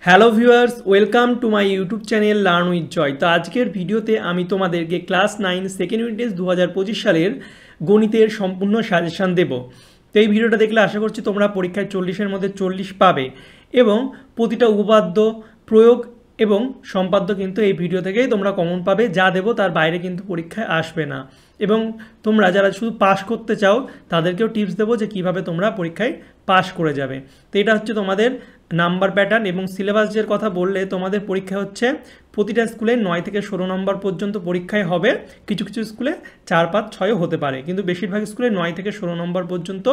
Hello viewers, welcome to my YouTube channel learn with Joy. তো আজকের ভিডিওতে আমি তোমাদেরকে ক্লাস 9 সেকেন্ড ইউনিট টেস্ট 2025 সালের গণিতের সম্পূর্ণ সাজেশান দেব। তো এই ভিডিওটা দেখলে আশা করছি তোমরা পরীক্ষায় 40-এর মধ্যে 40 পাবে এবং প্রতিটা উপপাদ্য, প্রয়োগ এবং সম্পাদ্য কিন্তু এই ভিডিও থেকেই তোমরা কমন পাবে। যা দেবো তার বাইরে কিন্তু পরীক্ষায় আসবে না। এবং তোমরা যারা শুধু পাস করতে চাও তাদেরকেও টিপস দেবো যে কীভাবে তোমরা পরীক্ষায় পাস করে যাবে। তো এটা হচ্ছে তোমাদের নাম্বার প্যাটার্ন এবং সিলেবাসের কথা বললে তোমাদের পরীক্ষা হচ্ছে প্রতিটা স্কুলে 9 থেকে 16 নম্বর পর্যন্ত পরীক্ষায় হবে। কিছু কিছু স্কুলে 4, 5, 6ও হতে পারে, কিন্তু বেশিরভাগ স্কুলে 9 থেকে 16 নম্বর পর্যন্ত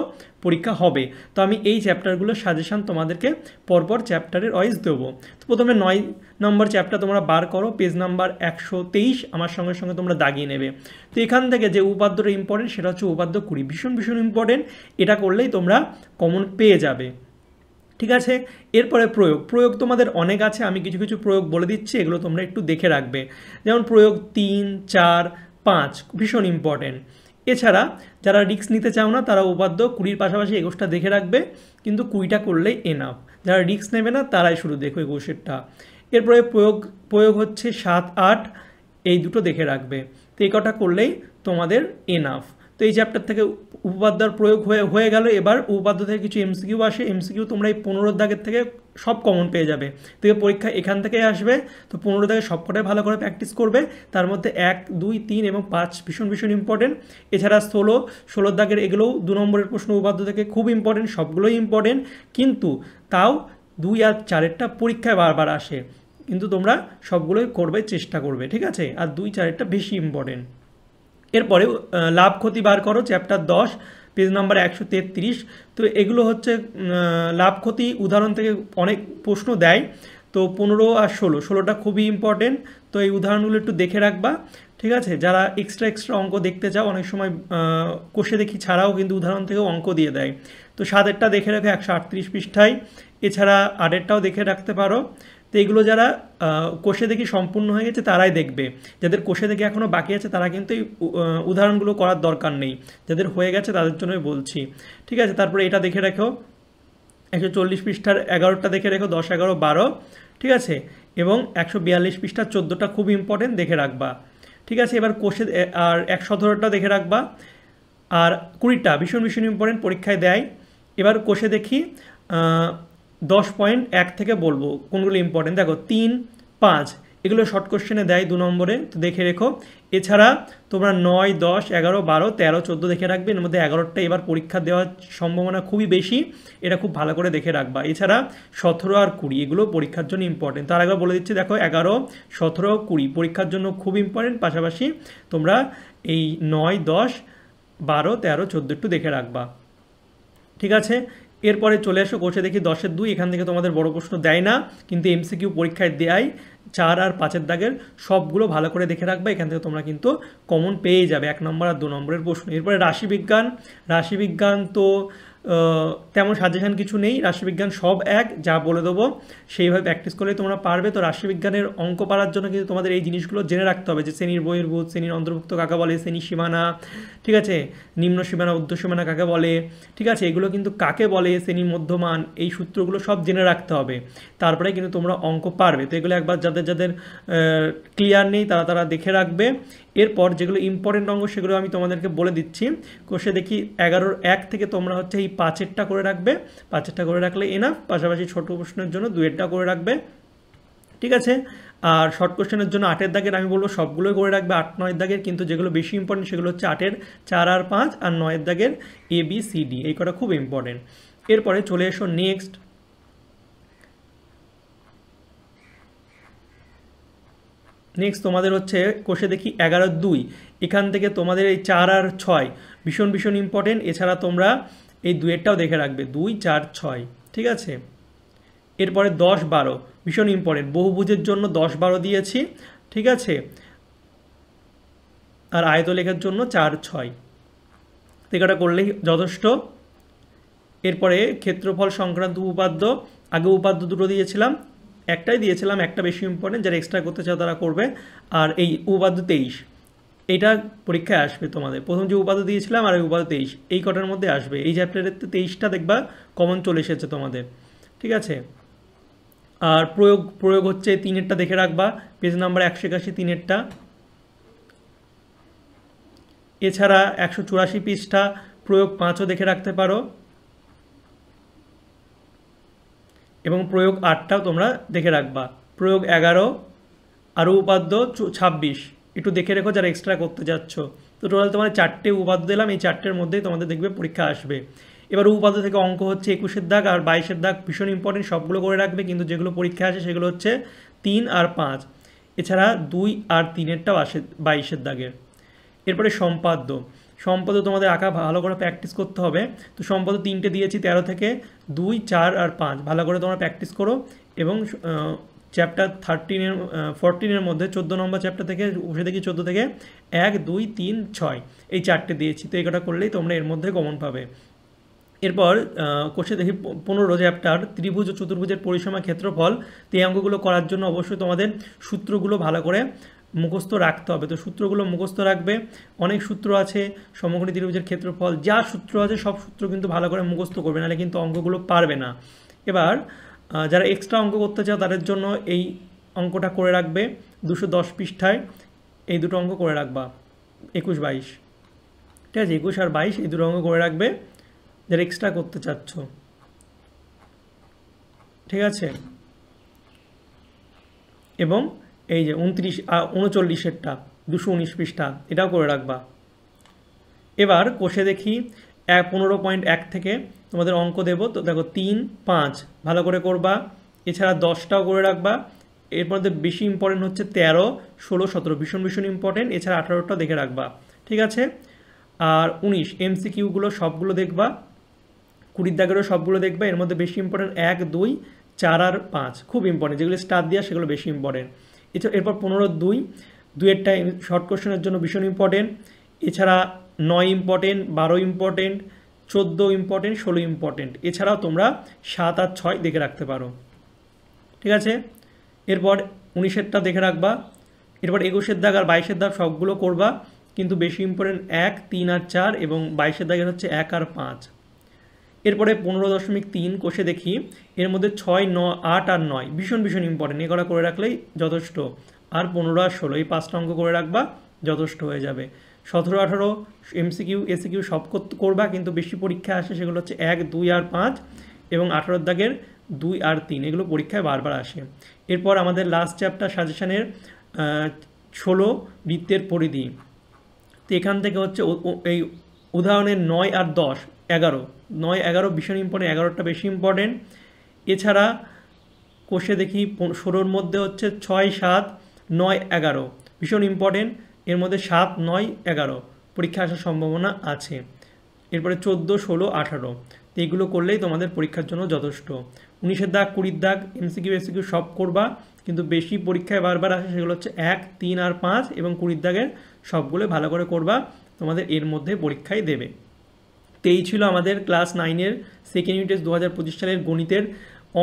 পরীক্ষা হবে। তো আমি এই চ্যাপ্টারগুলোর সাজেশান তোমাদেরকে পরপর চ্যাপ্টারের ওয়াইজ দেবো। তো প্রথমে 9 নম্বর চ্যাপ্টার তোমরা বার করো, পেজ নাম্বার 123 আমার সঙ্গে সঙ্গে তোমরা দাগিয়ে নেবে। তো এখান থেকে যে উপাদ্যটা ইম্পর্টেন্ট সেটা হচ্ছে উপাদ্য 20, ভীষণ ভীষণ ইম্পর্টেন্ট। এটা করলেই তোমরা কমন পেয়ে যাবে, ঠিক আছে। এরপরে প্রয়োগ তোমাদের অনেক আছে, আমি কিছু কিছু প্রয়োগ বলে দিচ্ছি, এগুলো তোমরা একটু দেখে রাখবে। যেমন প্রয়োগ 3, 4, 5 ভীষণ ইম্পর্টেন্ট। এছাড়া যারা রিস্ক নিতে চাও না তারা উপাদ্য 20-র পাশাপাশি 21টা দেখে রাখবে, কিন্তু 20টা করলেই এনাফ। যারা রিস্ক নেবে না তারাই শুধু দেখো 21-এরটা। এরপরে প্রয়োগ হচ্ছে 7, 8 এই দুটো দেখে রাখবে। তো এই কটা করলেই তোমাদের এনাফ। তো এই চ্যাপ্টার থেকে উপপাদ্যর প্রয়োগ হয়ে গেল। এবার উপপাদ্য থেকে কিছু এমসিকিউ আসে, এমসিকিউ তোমরা এই 15 দাগের থেকে সব কমন পেয়ে যাবে। তো পরীক্ষা এখান থেকেই আসবে। তো 15 দাগে সবকটাই ভালো করে প্র্যাকটিস করবে। তার মধ্যে 1, 2, 3 এবং 5 ভীষণ ভীষণ ইম্পর্টেন্ট। এছাড়া 16 দাগের এগুলোও 2 নম্বরের প্রশ্ন উপপাদ্য থেকে খুব ইম্পর্টেন্ট, সবগুলোই ইম্পর্টেন্ট, কিন্তু তাও 2 আর 4-এরটা পরীক্ষায় বারবার আসে, কিন্তু তোমরা সবগুলোই করবে, চেষ্টা করবে, ঠিক আছে। আর 2, 4-এরটা বেশি ইম্পর্টেন্ট। এরপরে লাভ ক্ষতি বার করো, চ্যাপ্টার 10, পেজ নাম্বার 133। তো এগুলো হচ্ছে লাভ ক্ষতি উদাহরণ থেকে অনেক প্রশ্ন দেয়। তো 15 আর 16টা খুবই ইম্পর্টেন্ট। তো এই উদাহরণগুলো একটু দেখে রাখবা, ঠিক আছে। যারা এক্সট্রা অঙ্ক দেখতে চাও, অনেক সময় কোষে দেখি ছাড়াও কিন্তু উদাহরণ থেকেও অঙ্ক দিয়ে দেয়। তো 7-এরটা দেখে রাখো 138 পৃষ্ঠায়। এছাড়া 8-এরটাও দেখে রাখতে পারো। তো এগুলো যারা কোষে দেখি সম্পূর্ণ হয়ে গেছে তারাই দেখবে। যাদের কোষে দেখি এখনও বাকি আছে তারা কিন্তু এই উদাহরণগুলো করার দরকার নেই, যাদের হয়ে গেছে তাদের জন্যই বলছি, ঠিক আছে। তারপরে এটা দেখে রাখো 140 পৃষ্ঠার 11টা দেখে রেখো, 10, 11, 12, ঠিক আছে। এবং 142 পৃষ্ঠার 14টা খুব ইম্পর্টেন্ট, দেখে রাখবা, ঠিক আছে। এবার কোষে আর 117টা দেখে রাখবা, আর 20টা ভীষণ ভীষণ ইম্পর্টেন্ট, পরীক্ষায় দেয়। এবার কোষে দেখি 10.1 থেকে বলবো কোনগুলো ইম্পর্টেন্ট। দেখো 3, 5 এগুলো শর্ট কোশ্চেনে দেয় 2 নম্বরে, তো দেখে রেখো। এছাড়া তোমরা 9, 10, 11, 12, 13, 14 দেখে রাখবে। এর মধ্যে 11টা এবার পরীক্ষা দেওয়ার সম্ভাবনা খুবই বেশি, এটা খুব ভালো করে দেখে রাখবা। এছাড়া 17 আর 20 এগুলো পরীক্ষার জন্য ইম্পর্টেন্ট। তার আগে বলে দিচ্ছি, দেখো 11, 17, 20 পরীক্ষার জন্য খুব ইম্পর্টেন্ট। পাশাপাশি তোমরা এই 9, 10, 12, 13, 14 একটু দেখে রাখবা, ঠিক আছে। এরপরে চলে এসো কোষে দেখি 10-এর 2, এখান থেকে তোমাদের বড় প্রশ্ন দেয় না, কিন্তু এমসিকিউ পরীক্ষায় দেয়। 4 আর 5-এর দাগের সবগুলো ভালো করে দেখে রাখবে, এখান থেকে তোমরা কিন্তু কমন পেয়ে যাবে 1 নম্বর আর 2 নম্বরের প্রশ্ন। এরপরে রাশিবিজ্ঞান তো তেমন সাজেশান কিছু নেই, রাশিবিজ্ঞান সব এক, যা বলে দেবো সেইভাবে প্র্যাকটিস করলে তোমরা পারবে। তো রাশিবিজ্ঞানের অঙ্ক পারার জন্য কিন্তু তোমাদের এই জিনিসগুলো জেনে রাখতে হবে, যে শ্রেণীর বহির্ভূত, শ্রেণীর অন্তর্ভুক্ত কাকে বলে, শ্রেণী সীমানা, ঠিক আছে, নিম্ন সীমানা, ঊর্ধ্ব সীমানা কাকে বলে, ঠিক আছে, এগুলো কিন্তু কাকে বলে, শ্রেণীর মধ্যমান, এই সূত্রগুলো সব জেনে রাখতে হবে, তারপরে কিন্তু তোমরা অঙ্ক পারবে। তো এগুলো একবার যাদের ক্লিয়ার নেই তারা দেখে রাখবে। এরপর যেগুলো ইম্পর্টেন্ট অঙ্ক সেগুলো আমি তোমাদেরকে বলে দিচ্ছি। কোষে দেখি 11-র 1 থেকে তোমরা হচ্ছে এই 5-এরটা করে রাখবে, 5-এরটা করে রাখলে এনাফ। পাশাপাশি ছোট প্রশ্নের জন্য 2-এরটা করে রাখবে, ঠিক আছে। আর শর্ট কোশ্চেনের জন্য 8-এর দাগের আমি বলবো সবগুলোই করে রাখবে, 8, 9-এর দাগের, কিন্তু যেগুলো বেশি ইম্পর্টেন্ট সেগুলো হচ্ছে 8-এর 4 আর 5, আর 9-এর দাগের ABCD, এই কটা খুব ইম্পর্টেন্ট। এরপরে চলে এসো নেক্সট তোমাদের হচ্ছে কোষে দেখি 11-এর 2, এখান থেকে তোমাদের এই 4 আর 6 ভীষণ ভীষণ ইম্পর্টেন্ট। এছাড়া তোমরা এই 2-এরটাও দেখে রাখবে, 2, 4, 6, ঠিক আছে। এরপরে 10, 12 ভীষণ ইম্পর্টেন্ট, বহুভুজের জন্য 10, 12 দিয়েছি, ঠিক আছে। আর আয়তলেখার জন্য 4, 6, এটা করলেই যথেষ্ট। এরপরে ক্ষেত্রফল সংক্রান্ত উপপাদ্য, আগে উপপাদ্য 2টো দিয়েছিলাম, একটাই দিয়েছিলাম, একটা বেশি ইম্পর্টেন্ট, যারা এক্সট্রা করতে চাও তারা করবে। আর এই উপপাদ্য 23, এটা পরীক্ষায় আসবে তোমাদের। প্রথম যে উপপাদ্য দিয়েছিলাম আর এই উপপাদ্য 23, এই কটার মধ্যে আসবে। এই চ্যাপ্টারের 23টা দেখবা কমন চলে এসেছে তোমাদের, ঠিক আছে। আর প্রয়োগ প্রয়োগ হচ্ছে 3-এরটা দেখে রাখবা, পেজ নাম্বার 181 3-এরটা। এছাড়া 184 পৃষ্ঠা প্রয়োগ 5ও দেখে রাখতে পারো, এবং প্রয়োগ 8টাও তোমরা দেখে রাখবা। প্রয়োগ 11 আরও উপাদ্য 26 একটু দেখে রেখো যারা এক্সট্রা করতে যাচ্ছ। তো টোটাল তোমার 4টে উপাদ্য দিলাম, এই 4টের মধ্যেই তোমাদের দেখবে পরীক্ষা আসবে। এবার উপাদ্য থেকে অঙ্ক হচ্ছে 21-এর দাগ আর 22-এর দাগ ভীষণ ইম্পর্টেন্ট, সবগুলো করে রাখবে, কিন্তু যেগুলো পরীক্ষা আসে সেগুলো হচ্ছে 3 আর 5। এছাড়া 2 আর 3-এরটাও আসে 22-এর দাগের। এরপরে সম্পাদ্য তোমাদের আঁকা ভালো করে প্র্যাকটিস করতে হবে। তো সম্পাদ্য 3টে দিয়েছি 13 থেকে 2, 4 আর 5 ভালো করে তোমরা প্র্যাকটিস করো। এবং চ্যাপ্টার 14-এর মধ্যে 14 নম্বর চ্যাপ্টার থেকে বসে দেখি 14 থেকে 1, 2, 3, 6 এই 4টে দিয়েছি। তো এই কটা করলেই তোমরা এর মধ্যে কমন পাবে। এরপর কোষে দেখি 15 চ্যাপ্টার ত্রিভুজ ও চতুর্ভুজের পরিসীমা ক্ষেত্রফল। তো এই অঙ্কগুলো করার জন্য অবশ্যই তোমাদের সূত্রগুলো ভালো করে মুখস্থ রাখতে হবে। তো সূত্রগুলো মুখস্থ রাখবে, অনেক সূত্র আছে সমকোণী ত্রিভুজের ক্ষেত্রফল, যা সূত্র আছে সব সূত্র কিন্তু ভালো করে মুখস্থ করবে, নাহলে কিন্তু অঙ্কগুলো পারবে না। এবার যারা এক্সট্রা অঙ্ক করতে চাও তাদের জন্য এই অঙ্কটা করে রাখবে 210 পৃষ্ঠায়, এই দুটো অঙ্ক করে রাখবা 21, 22, ঠিক আছে? 21 আর 22 এই দুটো অঙ্ক করে রাখবে যারা এক্সট্রা করতে চাচ্ছ, ঠিক আছে? এবং এই যে 39-এরটা 219 পৃষ্ঠা এটাও করে রাখবা। এবার কোষে দেখি 15.1 থেকে তোমাদের অঙ্ক দেব। তো দেখো 3, 5 ভালো করে করবা, এছাড়া 10টাও করে রাখবা। এর মধ্যে বেশি ইম্পর্টেন্ট হচ্ছে 13, 16, 17 ভীষণ ইম্পর্টেন্ট, এছাড়া 18টা দেখে রাখবা, ঠিক আছে? আর 19 MCQগুলো সবগুলো দেখবা, 20 দাগেরও সবগুলো দেখবা। এর মধ্যে বেশি ইম্পর্টেন্ট 1, 2, 4 আর 5 খুব ইম্পর্টেন্ট, যেগুলো স্টার দেওয়া সেগুলো বেশি ইম্পর্টেন্ট। এরপর 15-2-এরটা শর্ট কোশ্চেনের জন্য ভীষণ ইম্পর্টেন্ট। এছাড়া 9 ইম্পর্টেন্ট, 12 ইম্পর্টেন্ট, 14 ইম্পর্টেন্ট, 16 ইম্পর্টেন্ট। এছাড়াও তোমরা 7 আর 6 দেখে রাখতে পারো, ঠিক আছে? এরপর 19-এরটা দেখে রাখবা। এরপর 21-এর দাগ আর 22-এর দাগ সবগুলো করবা, কিন্তু বেশি ইম্পর্টেন্ট 1, 3 আর 4, এবং 22-এর দাগের হচ্ছে 1 আর 5। এরপরে 15.3 কোষে দেখি, এর মধ্যে 6, 9, 8 আর 9 ভীষণ ইম্পর্টেন্ট, এগুলো করে রাখলেই যথেষ্ট। আর 15 আর 16 এই 5টা অঙ্ক করে রাখবা, যথেষ্ট হয়ে যাবে। 17, 18 MCQ SCQ সব করবা, কিন্তু বেশি পরীক্ষা আসে সেগুলো হচ্ছে 1, 2 আর 5, এবং 18 দাগের 2 আর 3 এগুলো পরীক্ষায় বারবার আসে। এরপর আমাদের লাস্ট চ্যাপ্টার সাজেশনের 16 বৃত্তের পরিধি। তো এখান থেকে হচ্ছে এই উদাহরণের 9 আর 10, 11 9, 11 ভীষণ ইম্পর্টেন্ট, 11টা বেশি ইম্পর্টেন্ট। এছাড়া কোষে দেখি 16-র মধ্যে হচ্ছে 6, 7, 9, 11 ভীষণ ইম্পর্টেন্ট, এর মধ্যে 7, 9, 11 পরীক্ষা আসার সম্ভাবনা আছে। এরপরে 14, 16, 18 তো এইগুলো করলেই তোমাদের পরীক্ষার জন্য যথেষ্ট। 19-এর দাগ, 20-এর দাগ MCQ SCQ সব করবা, কিন্তু বেশি পরীক্ষায় বারবার আসে সেগুলো হচ্ছে 1, 3 আর 5, এবং 20 দাগের সবগুলো ভালো করে করবা, তোমাদের এর মধ্যে পরীক্ষায় দেবে। তো এই ছিল আমাদের ক্লাস 9-এর সেকেন্ড ইউনিট টেস্ট 2025 সালের গণিতের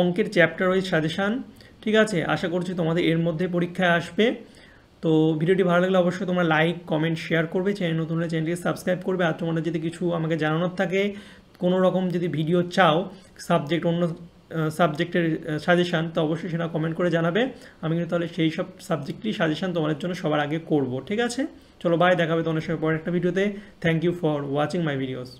অঙ্কের চ্যাপ্টার ওয়াইজ সাজেশান, ঠিক আছে? আশা করছি তোমাদের এর মধ্যে পরীক্ষায় আসবে। তো ভিডিওটি ভালো লাগলে অবশ্যই তোমরা লাইক, কমেন্ট, শেয়ার করবে। চ্যানেল নতুন হলে চ্যানেলটিকে সাবস্ক্রাইব করবে। আর তোমাদের যদি কিছু আমাকে জানানোর থাকে, কোনো রকম যদি ভিডিও চাও অন্য সাবজেক্টের সাজেশান, তো অবশ্যই সেটা কমেন্ট করে জানাবে। আমি কিন্তু তাহলে সেই সব সাবজেক্টই সাজেশান তোমাদের জন্য সবার আগে করব, ঠিক আছে? চলো বাই, দেখাবে তোমাদের সঙ্গে পরের একটা ভিডিওতে। Thank you for watching my videos.